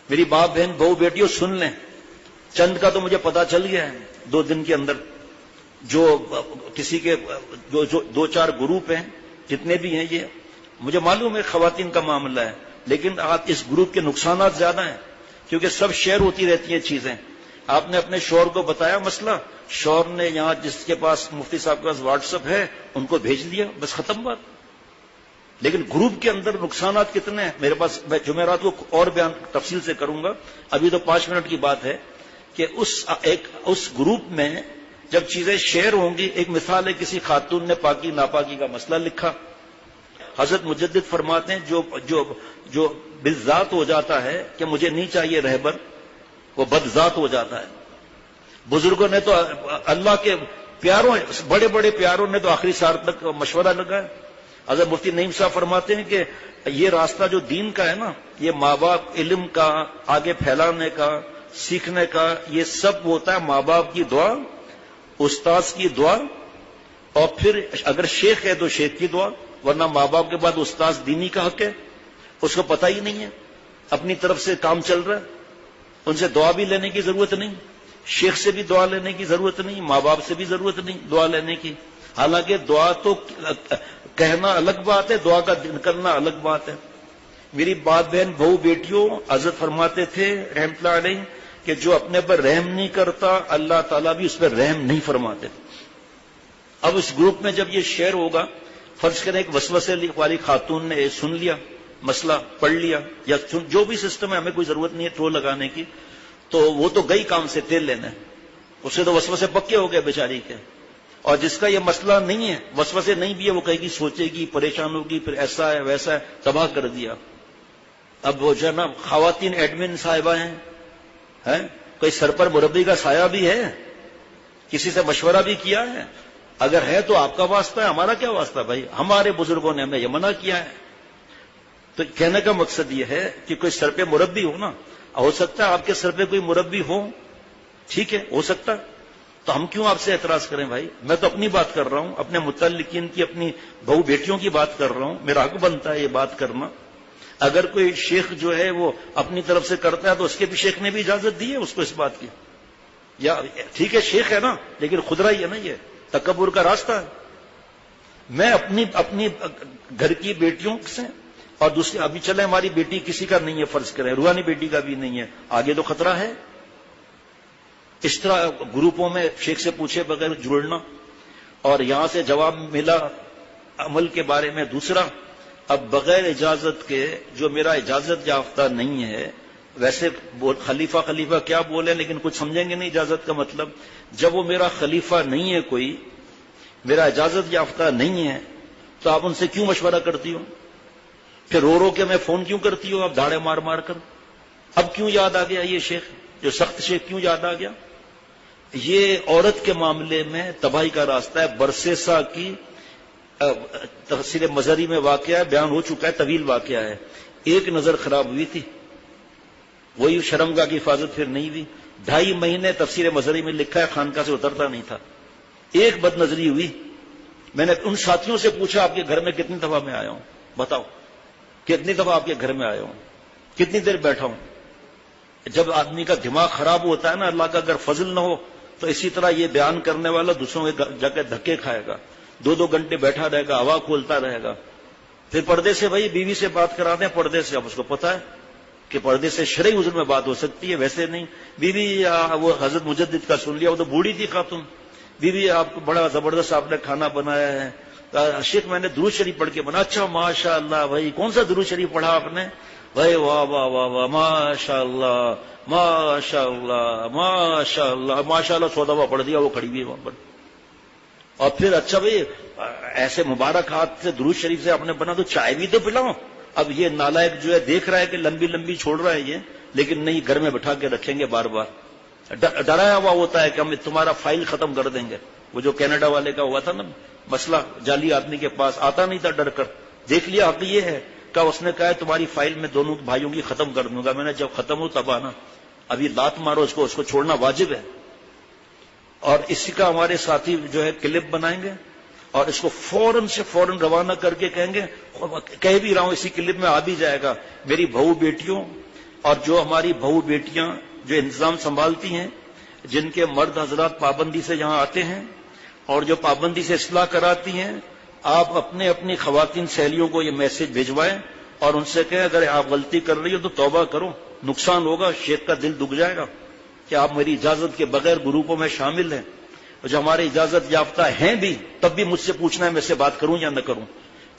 Speaker 1: میری باپ بہن بہو بیٹیوں سن لیں، چند کا تو مجھے پتا چل گیا ہے 2 دن کے اندر، جو کسی کے جو 2-4 گروپ ہیں جتنے بھی ہیں، یہ مجھے معلوم ہے خواتین کا معاملہ ہے، لیکن آپ اس گروپ کے نقصانات زیادہ ہیں کیونکہ سب شیئر ہوتی رہتی ہیں چیزیں. آپ نے اپنے شوہر کو بتایا مسئلہ، شوہر نے یہاں جس کے پاس مفتی صاحب کے پاس واٹس ایپ ہے ان کو بھیج دیا، بس ختم بات. لیکن گروپ کے اندر نقصانات کتنے ہیں میرے پاس، میں جمعرات کو اور بیان تفصیل سے کروں گا، ابھی تو 5 منٹ کی بات ہے کہ اس گروپ میں جب چیزیں شیئر ہوں گی. ایک مثال ہے، کسی خاتون نے پاکی ناپاکی کا مسئلہ لکھا، حضرت مجدد فرماتے ہیں جو بالذات ہو جاتا ہے کہ مجھے نہیں چاہیے رہبر، وہ بدذات ہو جاتا ہے. بزرگوں نے تو اللہ کے پیاروں، بڑے بڑے پیاروں نے تو آخری سال تک مشورہ لگایا. حضرت مفتی نعیم صاحب فرماتے ہیں کہ یہ راستہ جو دین کا ہے نا، یہ ماں باپ علم کا آگے پھیلانے کا سیکھنے کا، یہ سب ہوتا ہے ماں باپ کی دعا، استاذ کی دعا، اور پھر اگر شیخ ہے تو شیخ کی دعا، ورنہ ماں باپ کے بعد استاذ دینی کا حق ہے، اس کو پتہ ہی نہیں ہے، اپنی طرف سے کام چل رہا ہے، ان سے دعا بھی لینے کی ضرورت نہیں، شیخ سے بھی دعا لینے کی ضرورت نہیں، ماں باپ سے بھی ضرورت نہیں دعا لینے کی. حالانکہ دعا تو کہنا الگ بات ہے، دعا کا کرنا الگ بات ہے. میری بات بہن بہو بیٹیوں، حضرت فرماتے تھے رحمۃ اللہ علیہ کہ جو اپنے پر رحم نہیں کرتا اللہ تعالیٰ بھی اس پر رحم نہیں فرماتے. اب اس گروپ میں جب یہ شیئر ہوگا، فرض کریں ایک وسوسے والی خاتون نے سن لیا مسئلہ، پڑھ لیا، یا جو بھی سسٹم ہے، ہمیں کوئی ضرورت نہیں ہے ٹرول لگانے کی، تو وہ تو گئی کام سے تیل لینے، اس سے تو وسوسے پکے ہو گئے بیچاری کے. اور جس کا یہ مسئلہ نہیں ہے، وسوسے نہیں بھی ہے، وہ کہے گی، سوچے گی، پریشان ہوگی، پھر ایسا ہے ویسا ہے، تباہ کر دیا. اب وہ جو ہے نا خواتین ایڈمن صاحبہ ہیں، کوئی سر پر مربی کا سایہ بھی ہے، کسی سے مشورہ بھی کیا ہے؟ اگر ہے تو آپ کا واسطہ ہے، ہمارا کیا واسطہ بھائی؟ ہمارے بزرگوں نے ہمیں یہ منع کیا ہے. تو کہنے کا مقصد یہ ہے کہ کوئی سر پہ مربی ہو نا، ہو سکتا ہے آپ کے سر پہ کوئی مربی ہو، ٹھیک ہے، ہو سکتا، تو ہم کیوں آپ سے اعتراض کریں بھائی؟ میں تو اپنی بات کر رہا ہوں، اپنے متعلقین کی، اپنی بہو بیٹیوں کی بات کر رہا ہوں، میرا حق بنتا ہے یہ بات کرنا. اگر کوئی شیخ جو ہے وہ اپنی طرف سے کرتا ہے تو اس کے بھی شیخ نے بھی اجازت دی ہے اس کو اس بات کی، یا ٹھیک ہے شیخ ہے نا لیکن خدرائی ہے نا، یہ تکبر کا راستہ ہے. میں اپنی گھر کی بیٹیوں سے، اور دوسری ابھی چلے ہماری بیٹی کسی کا نہیں ہے، فرض کریں روحانی بیٹی کا بھی نہیں ہے، آگے تو خطرہ ہے. اس طرح گروپوں میں شیخ سے پوچھے بغیر جڑنا، اور یہاں سے جواب ملا عمل کے بارے میں دوسرا. اب بغیر اجازت کے جو میرا اجازت یافتہ نہیں ہے، ویسے خلیفہ خلیفہ کیا بولے لیکن کچھ سمجھیں گے نہیں اجازت کا مطلب. جب وہ میرا خلیفہ نہیں ہے، کوئی میرا اجازت یافتہ نہیں ہے، تو آپ ان سے کیوں مشورہ کرتی ہو؟ پھر رو رو کے میں فون کیوں کرتی ہو آپ دھاڑے مار مار کر؟ اب کیوں یاد آ گیا یہ شیخ، جو سخت شیخ کیوں یاد آ گیا؟ یہ عورت کے معاملے میں تباہی کا راستہ ہے. برسیسا کی تفسیر مظہری میں واقعہ ہے، بیان ہو چکا ہے، طویل واقعہ ہے. ایک نظر خراب ہوئی تھی، وہی شرمگاہ کی حفاظت پھر نہیں ہوئی. 2.5 مہینے تفسیر مظہری میں لکھا ہے خانقاہ سے اترتا نہیں تھا. ایک بد نظری ہوئی. میں نے ان ساتھیوں سے پوچھا آپ کے گھر میں کتنی دفعہ میں آیا ہوں، بتاؤ کتنی دفعہ آپ کے گھر میں آیا ہوں، کتنی دیر بیٹھا ہوں. جب آدمی کا دماغ خراب ہوتا ہے نا، اللہ کا اگر فضل نہ ہو تو اسی طرح یہ بیان کرنے والا دوسروں کے جا کے دھکے کھائے گا، 2 گھنٹے بیٹھا رہے گا، ہوا کھولتا رہے گا. پھر پردے سے بھائی بیوی سے بات کراتے ہیں، پردے سے اب اس کو پتا ہے کہ پردے سے شرعی عذر میں بات ہو سکتی ہے، ویسے نہیں. بیوی وہ حضرت مجدد کا سن لیا، وہ تو بوڑھی تھی خاتون. بیوی آپ کو بڑا زبردست آپ نے کھانا بنایا ہے، شیخ میں نے درود شریف پڑھ کے بنا. اچھا ماشاء اللہ بھائی، کون سا درود شریف پڑھا آپ نے؟ بھائی واہ واہ واہ واہ، ماشاء اللہ ماشاء اللہ ماشاء اللہ ماشاء اللہ 100 دفعہ پڑھ دیا. وہ کھڑی ہوئی وہاں پر. اور پھر اچھا بھائی ایسے مبارک ہاتھ سے درود شریف سے آپ نے بنا تو چائے بھی تو پلاؤ. اب یہ نالائق جو ہے دیکھ رہا ہے کہ لمبی لمبی چھوڑ رہا ہے یہ، لیکن نہیں، گھر میں بٹھا کے رکھیں گے بار بار. ڈرایا ہوا ہوتا ہے کہ ہم تمہارا فائل ختم کر دیں گے. وہ جو کینیڈا والے کا ہوا تھا نا مسئلہ، جعلی آدمی کے پاس آتا نہیں تھا ڈر کر، دیکھ لیا حق یہ ہے کہ اس نے کہا تمہاری فائل میں دونوں بھائیوں کی ختم کر دوں گا. میں نے جب ختم ہو تب آنا، ابھی لات مارو اس کو چھوڑنا واجب ہے. اور اسی کا ہمارے ساتھی جو ہے کلپ بنائیں گے اور اس کو فوراً سے فوراً روانہ کر کے کہیں گے، کہہ بھی رہا ہوں اسی کلپ میں آ بھی جائے گا، میری بہو بیٹیوں اور جو ہماری بہو بیٹیاں جو انتظام سنبھالتی ہیں، جن کے مرد حضرات پابندی سے یہاں آتے ہیں اور جو پابندی سے اصلاح کراتی ہیں، آپ اپنے اپنی خواتین سہیلیوں کو یہ میسج بھیجوائیں اور ان سے کہیں اگر آپ غلطی کر رہی ہو تو توبہ کرو، نقصان ہوگا، شیخ کا دل دکھ جائے گا کہ آپ میری اجازت کے بغیر گروپوں میں شامل ہیں. اور جو ہمارے اجازت یافتہ ہیں بھی تب بھی مجھ سے پوچھنا ہے میں سے بات کروں یا نہ کروں.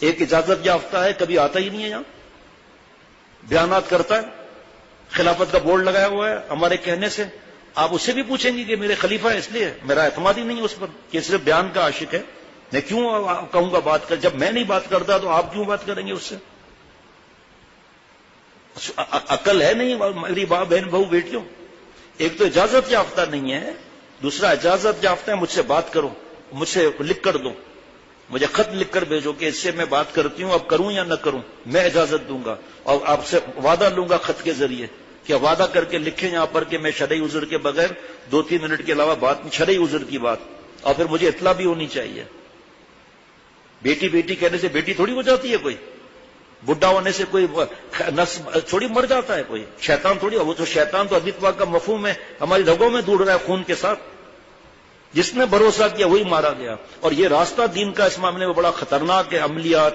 Speaker 1: ایک اجازت یافتہ ہے کبھی آتا ہی نہیں ہے، یہاں بیانات کرتا ہے، خلافت کا بورڈ لگایا ہوا ہے ہمارے کہنے سے. آپ اسے بھی پوچھیں گے کہ میرے خلیفہ ہے، اس لیے میرا اعتماد ہی نہیں ہے اس پر کہ صرف بیان کا عاشق ہے. میں کیوں کہوں گا بات کر، جب میں نہیں بات کرتا تو آپ کیوں بات کریں گے اس سے؟ عقل ہے نہیں میری ماں بہن بہو بیٹیوں. ایک تو اجازت یافتہ نہیں ہے، دوسرا اجازت یافتہ ہے مجھ سے بات کرو، مجھ سے لکھ کر دو، مجھے خط لکھ کر بھیجو کہ اس سے میں بات کرتی ہوں، اب کروں یا نہ کروں، میں اجازت دوں گا اور آپ سے وعدہ لوں گا خط کے ذریعے کہ وعدہ کر کے لکھیں یہاں پر کہ میں شرعی عذر کے بغیر 2-3 منٹ کے علاوہ بات، شرعی عذر کی بات، اور پھر مجھے اطلاع بھی ہونی چاہیے. بیٹی بیٹی کہنے سے بیٹی تھوڑی ہو جاتی ہے کوئی، بڈھا ہونے سے کوئی نس تھوڑی مر جاتا ہے کوئی، شیطان تھوڑی. وہ تو شیطان تو حدیث پاک کا مفہوم ہے، ہماری رگوں میں دوڑ رہا ہے خون کے ساتھ. جس نے بھروسہ کیا وہی مارا گیا. اور یہ راستہ دین کا اس معاملے میں بڑا خطرناک ہے. عملیات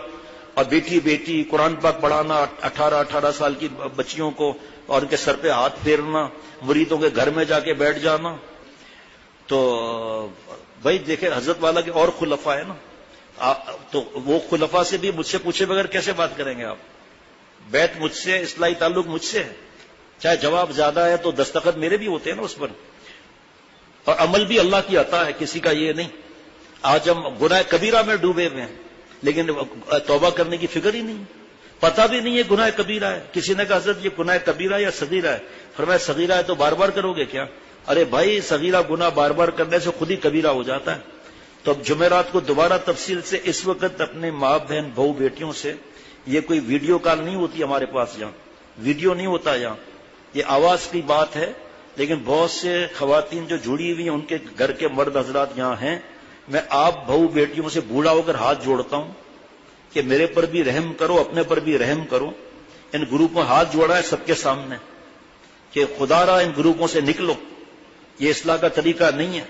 Speaker 1: اور بیٹی بیٹی قرآن پاک پڑھانا 18 سال کی بچیوں کو اور ان کے سر پہ ہاتھ پھیرنا، مریدوں کے گھر میں جا کے بیٹھ جانا. تو بھائی دیکھیں حضرت والا کے اور خلفاء ہے نا، تو وہ خلفاء سے بھی مجھ سے پوچھے بغیر کیسے بات کریں گے آپ؟ بیعت مجھ سے، اصلاحی تعلق مجھ سے ہے، چاہے جواب زیادہ ہے تو دستخط میرے بھی ہوتے ہیں نا اس پر، اور عمل بھی اللہ کی عطا ہے، کسی کا یہ نہیں. آج ہم گناہ کبیرہ میں ڈوبے ہوئے ہیں لیکن توبہ کرنے کی فکر ہی نہیں، پتہ بھی نہیں ہے گناہ کبیرہ ہے. کسی نے کہا حضرت یہ گناہ کبیرہ یا صغیرہ ہے؟ فرمایا صغیرہ ہے تو بار بار کرو گے کیا؟ ارے بھائی صغیرہ گناہ بار بار کرنے سے خود ہی کبیرہ ہو جاتا ہے. تو اب جمعرات کو دوبارہ تفصیل سے اس وقت اپنے ماں بہن بہو بیٹیوں سے، یہ کوئی ویڈیو کال نہیں ہوتی ہمارے پاس، یہاں ویڈیو نہیں ہوتا، یہاں یہ آواز کی بات ہے. لیکن بہت سے خواتین جو جڑی ہوئی ہیں ان کے گھر کے مرد حضرات یہاں ہیں، میں آپ بہو بیٹیوں سے بوڑھا ہو کر ہاتھ جوڑتا ہوں کہ میرے پر بھی رحم کرو، اپنے پر بھی رحم کرو. ان گروپوں ہاتھ جوڑا ہے سب کے سامنے کہ خدا را ان گروپوں سے نکلو، یہ اصلاح کا طریقہ نہیں ہے.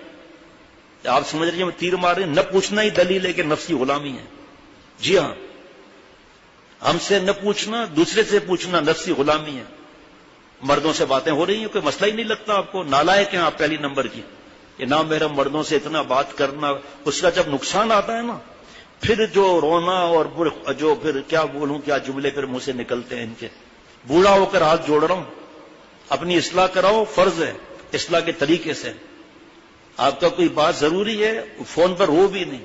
Speaker 1: آپ سمجھ رہی ہیں میں تیر مار رہی ہوں؟ نہ پوچھنا ہی دلیل ہے کہ نفسی غلامی ہے. جی ہاں، ہم سے نہ پوچھنا، دوسرے سے پوچھنا نفسی غلامی ہے. مردوں سے باتیں ہو رہی ہیں، کوئی مسئلہ ہی نہیں لگتا آپ کو، نالائق ہیں آپ پہلی نمبر کی. یہ نامحرم مردوں سے اتنا بات کرنا، اس کا جب نقصان آتا ہے نا پھر جو رونا اور جو پھر کیا بولوں کیا جملے پھر منہ سے نکلتے ہیں ان کے. بوڑھا ہو کر ہاتھ جوڑ رہا ہوں, اپنی اصلاح کراؤ, فرض ہے اصلاح کے طریقے سے. آپ کا کوئی بات ضروری ہے, فون پر رو بھی نہیں,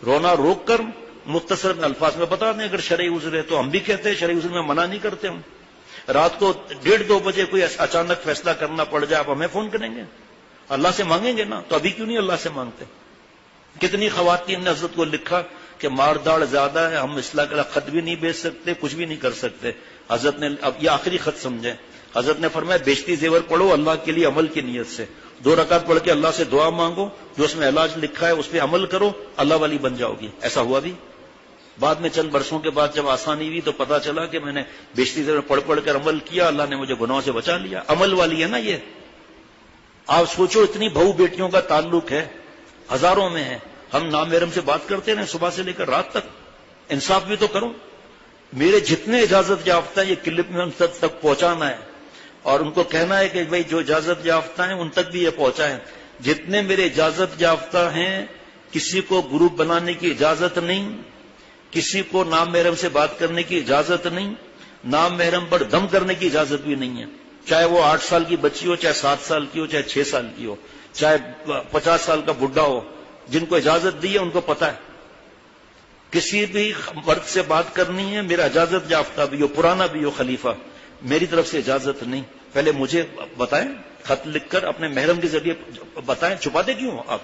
Speaker 1: رونا روک کر مختصر الفاظ میں بتا دیں. اگر شرعی عذر ہے تو ہم بھی کہتے ہیں شرعی عذر میں منع نہیں کرتے. ہم رات کو 1:30-2 بجے کوئی اچانک فیصلہ کرنا پڑ جائے, آپ ہمیں فون کریں گے, اللہ سے مانگیں گے نا. تو ابھی کیوں نہیں اللہ سے مانگتے؟ کتنی خواتین نے حضرت کو لکھا کہ مار داڑ زیادہ ہے, ہم اصلاح کا خط بھی نہیں بیچ سکتے, کچھ بھی نہیں کر سکتے. حضرت نے, اب یہ آخری خط سمجھیں, حضرت نے فرمایا بیشتی زیور پڑھو اللہ کے لیے عمل کی نیت سے, 2 رکعت پڑھ کے اللہ سے دعا مانگو, جو اس میں علاج لکھا ہے اس پہ عمل کرو, اللہ والی بن جاؤ گی. ایسا ہوا بھی. بعد میں چند برسوں کے بعد جب آسانی ہوئی تو پتا چلا کہ میں نے بیشتی زیور پڑھ کر عمل کیا, اللہ نے مجھے گناہوں سے بچا لیا. عمل والی ہے نا یہ. آپ سوچو اتنی بہو بیٹیوں کا تعلق ہے, ہزاروں میں ہے, ہم نامحرم سے بات کرتے رہے صبح سے لے کر رات تک. انصاف بھی تو کرو. میرے جتنے اجازت یافتہ ہیں یہ کلپ میں ان تک پہنچانا ہے, اور ان کو کہنا ہے کہ بھائی جو اجازت یافتہ ہیں ان تک بھی یہ پہنچائیں. جتنے میرے اجازت یافتہ ہیں کسی کو گروپ بنانے کی اجازت نہیں, کسی کو نام محرم سے بات کرنے کی اجازت نہیں, نام محرم پر دم کرنے کی اجازت بھی نہیں ہے. چاہے وہ 8 سال کی بچی ہو, چاہے 7 سال کی ہو, چاہے 6 سال کی ہو, چاہے 50 سال کا بڈھا ہو. جن کو اجازت دی ہے ان کو پتا ہے کسی بھی مرد سے بات کرنی ہے, میرا اجازت یافتہ بھی ہو, پرانا بھی ہو خلیفہ, میری طرف سے اجازت نہیں. پہلے مجھے بتائیں, خط لکھ کر اپنے محرم کے ذریعے بتائیں. چھپاتے کیوں آپ؟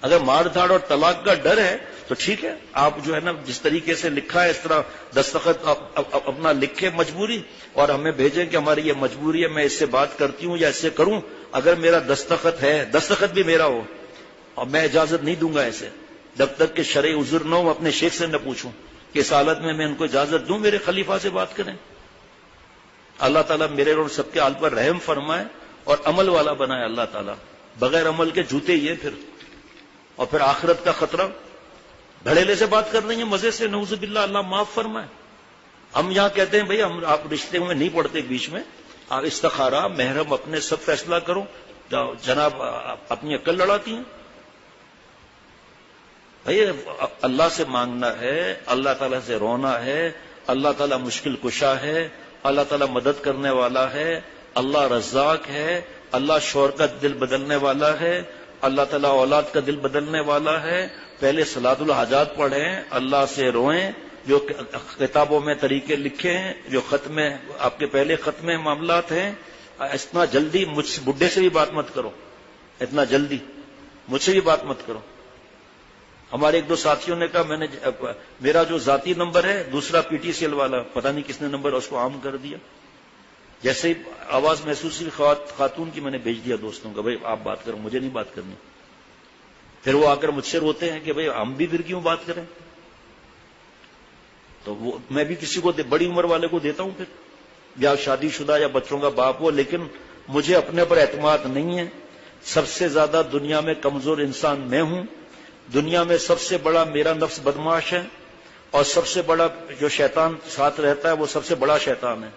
Speaker 1: اگر مار دھاڑ اور طلاق کا ڈر ہے تو ٹھیک ہے, آپ جو ہے نا جس طریقے سے لکھا ہے اس طرح دستخط اپنا لکھے مجبوری, اور ہمیں بھیجیں کہ ہماری یہ مجبوری ہے, میں اس سے بات کرتی ہوں یا اس سے کروں. اگر میرا دستخط ہے, دستخط بھی میرا ہو, اور میں اجازت نہیں دوں گا ایسے جب تک کہ شرعی عذر نہ ہو. اپنے شیخ سے نہ پوچھوں کہ اس حالت میں ان کو اجازت دوں میرے خلیفہ سے بات کریں. اللہ تعالیٰ میرے اور سب کے حال پر رحم فرمائے اور عمل والا بنائے. اللہ تعالیٰ بغیر عمل کے جوتے ہی ہے پھر, اور پھر آخرت کا خطرہ. دھڑیلے سے بات کر رہی ہیں مزے سے, نعوذ باللہ, اللہ معاف فرمائے. ہم یہاں کہتے ہیں بھائی ہم آپ رشتے میں نہیں پڑتے بیچ میں, آپ استخارہ محرم اپنے سب فیصلہ کرو. جناب اپنی عقل لڑاتی ہیں. بھائی اللہ سے مانگنا ہے, اللہ تعالیٰ سے رونا ہے. اللہ تعالیٰ مشکل کشا ہے, اللہ تعالیٰ مدد کرنے والا ہے, اللہ رزاق ہے, اللہ شوہر کا دل بدلنے والا ہے, اللہ تعالیٰ اولاد کا دل بدلنے والا ہے. پہلے صلاۃ الحاجات پڑھیں, اللہ سے روئیں, جو کتابوں میں طریقے لکھے ہیں, جو خط میں آپ کے پہلے خط میں معاملات ہیں. اتنا جلدی مجھ سے بڈھے سے بھی بات مت کرو, اتنا جلدی مجھ سے بھی بات مت کرو. ہمارے ایک دو ساتھیوں نے کہا, میں نے میرا جو ذاتی نمبر ہے دوسرا پی ٹی سی ایل والا, پتہ نہیں کس نے نمبر اس کو عام کر دیا. جیسے ہی آواز محسوس ہوئی خاتون کی, میں نے بھیج دیا دوستوں کا, بھائی آپ بات کرو, مجھے نہیں بات کرنی. پھر وہ آ کر مجھ سے روتے ہیں کہ بھائی ہم بھی پھر کیوں بات کریں. تو وہ میں بھی کسی کو بڑی عمر والے کو دیتا ہوں پھر, یا شادی شدہ یا بچوں کا باپ ہو, لیکن مجھے اپنے پر اعتماد نہیں ہے. سب سے زیادہ دنیا میں کمزور انسان میں ہوں. دنیا میں سب سے بڑا میرا نفس بدماش ہے, اور سب سے بڑا جو شیطان ساتھ رہتا ہے وہ سب سے بڑا شیطان ہے.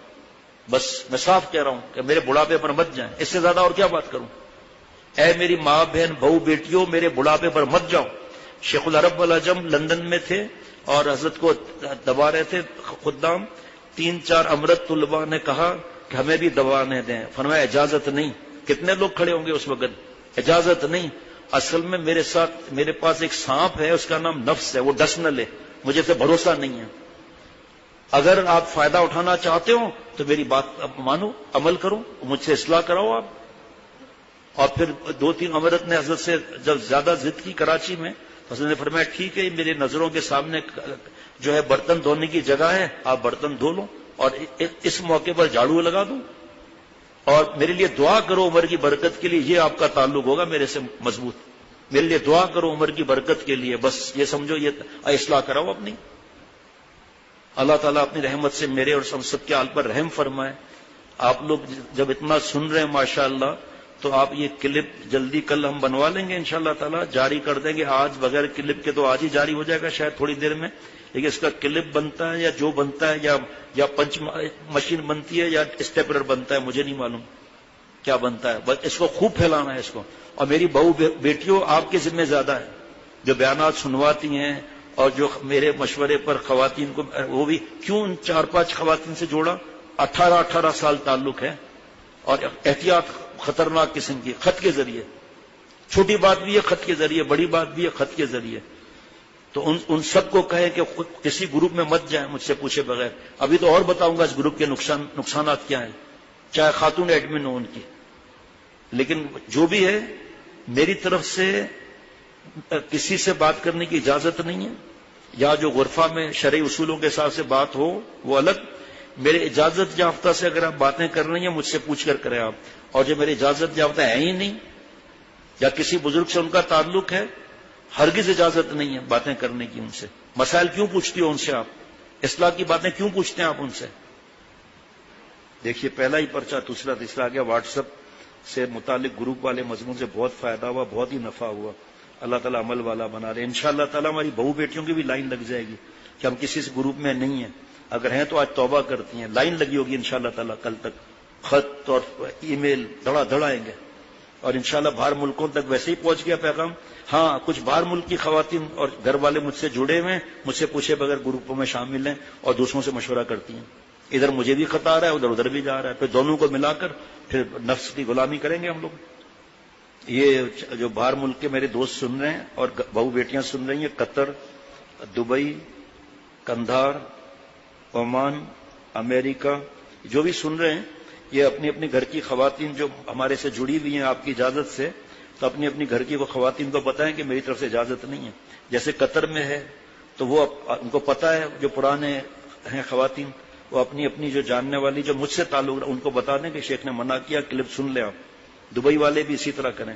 Speaker 1: بس میں صاف کہہ رہا ہوں کہ میرے بڑھاپے پر مت جائیں. اس سے زیادہ اور کیا بات کروں. اے میری ماں بہن بہو بیٹیوں, میرے بڑھاپے پر مت جاؤ. شیخ العرب والعجم لندن میں تھے اور حضرت کو دبا رہے تھے خدام. 3-4 امرت طلباء نے کہا کہ ہمیں بھی دبانے دیں. فرمایا اجازت نہیں. کتنے لوگ کھڑے ہوں گے اس وقت, اجازت نہیں. اصل میں میرے پاس ایک سانپ ہے, اس کا نام نفس ہے, وہ ڈس نہ لے, مجھے سے بھروسہ نہیں ہے. اگر آپ فائدہ اٹھانا چاہتے ہو تو میری بات مانو, عمل کرو, مجھ سے اصلاح کراؤ آپ. اور پھر 2-3 امرت نے حضرت سے جب زیادہ ضد کی کراچی میں, حضرت نے فرمایا ٹھیک ہے, میری نظروں کے سامنے جو ہے برتن دھونے کی جگہ ہے, آپ برتن دھو لو, اور اس موقع پر جھاڑو لگا دو, اور میرے لیے دعا کرو عمر کی برکت کے لیے. یہ آپ کا تعلق ہوگا میرے سے مضبوط. میرے لیے دعا کرو عمر کی برکت کے لیے. بس یہ سمجھو یہ اصلاح کراؤ اپنی. اللہ تعالیٰ اپنی رحمت سے میرے اور سب کے حال پر رحم فرمائے. آپ لوگ جب اتنا سن رہے ہیں ماشاءاللہ, تو آپ یہ کلپ جلدی کل ہم بنوا لیں گے انشاءاللہ تعالیٰ, جاری کر دیں گے. آج بغیر کلپ کے تو آج ہی جاری ہو جائے گا شاید تھوڑی دیر میں, لیکن اس کا کلپ بنتا ہے یا جو بنتا ہے یا پنچ مشین بنتی ہے یا اسٹیپلر بنتا ہے, مجھے نہیں معلوم کیا بنتا ہے. بس اس کو خوب پھیلانا ہے اس کو. اور میری بہو بیٹیوں, آپ کے ذمہ زیادہ ہے, جو بیانات سنواتی ہیں اور جو میرے مشورے پر خواتین کو، وہ بھی کیوں ان 4-5 خواتین سے جوڑا؟ 18 سال تعلق ہے، اور احتیاط خطرناک قسم کی، خط کے ذریعے، چھوٹی بات بھی ہے خط کے ذریعے، بڑی بات بھی ہے خط کے ذریعے. تو ان سب کو کہے کہ خود کسی گروپ میں مت جائیں مجھ سے پوچھے بغیر. ابھی تو اور بتاؤں گا اس گروپ کے نقصانات کیا ہیں، چاہے خاتون ایڈمن ہو ان کی. لیکن جو بھی ہے، میری طرف سے کسی سے بات کرنے کی اجازت نہیں ہے، یا جو غرفہ میں شرعی اصولوں کے حساب سے بات ہو وہ الگ. میرے اجازت یافتہ سے اگر آپ باتیں کر رہی ہیں مجھ سے پوچھ کر کریں آپ، اور جو میرے اجازت یافتہ ہے ہی نہیں، یا کسی بزرگ سے ان کا تعلق ہے، ہرگز اجازت نہیں ہے باتیں کرنے کی ان سے. مسائل کیوں پوچھتی ہو ان سے آپ؟ اصلاح کی باتیں کیوں پوچھتے ہیں آپ ان سے؟ دیکھیے پہلا ہی پرچہ دوسرا تیسرا آ گیا. واٹس ایپ سے متعلق گروپ والے مضمون سے بہت فائدہ ہوا، بہت ہی نفع ہوا. اللہ تعالیٰ عمل والا بنا رہے. انشاءاللہ تعالیٰ ہماری بہو بیٹیوں کی بھی لائن لگ جائے گی کہ ہم کسی سے گروپ میں نہیں ہیں، اگر ہیں تو آج توبہ کرتی ہیں. لائن لگی ہوگی انشاءاللہ تعالیٰ کل تک، خط اور ای میل دھڑا دھڑ آئیں گے. اور انشاءاللہ باہر ملکوں تک ویسے ہی پہنچ گیا پیغام. ہاں کچھ باہر ملک کی خواتین اور گھر والے مجھ سے جڑے ہوئے ہیں، مجھ سے پوچھے بغیر گروپوں میں شامل ہیں اور دوسروں سے مشورہ کرتی ہیں. ادھر مجھے بھی خط آ رہا ہے، ادھر بھی جا رہا ہے، پھر دونوں کو ملا کر پھر نفس کی غلامی کریں گے ہم لوگ. یہ جو باہر ملک کے میرے دوست سن رہے ہیں اور بہو بیٹیاں سن رہی ہیں، قطر، دبئی، قندھار، عمان، امریکہ، جو بھی سن رہے ہیں، یہ اپنی اپنی گھر کی خواتین جو ہمارے سے جڑی ہوئی ہیں آپ کی اجازت سے، تو اپنی اپنی گھر کی وہ خواتین کو بتائیں کہ میری طرف سے اجازت نہیں ہے. جیسے قطر میں ہے تو وہ ان کو پتا ہے، جو پرانے ہیں خواتین، وہ اپنی اپنی جو جاننے والی جو مجھ سے تعلق ان کو بتا دیں کہ شیخ نے منع کیا، کلپ سن لیں آپ. دبئی والے بھی اسی طرح کریں.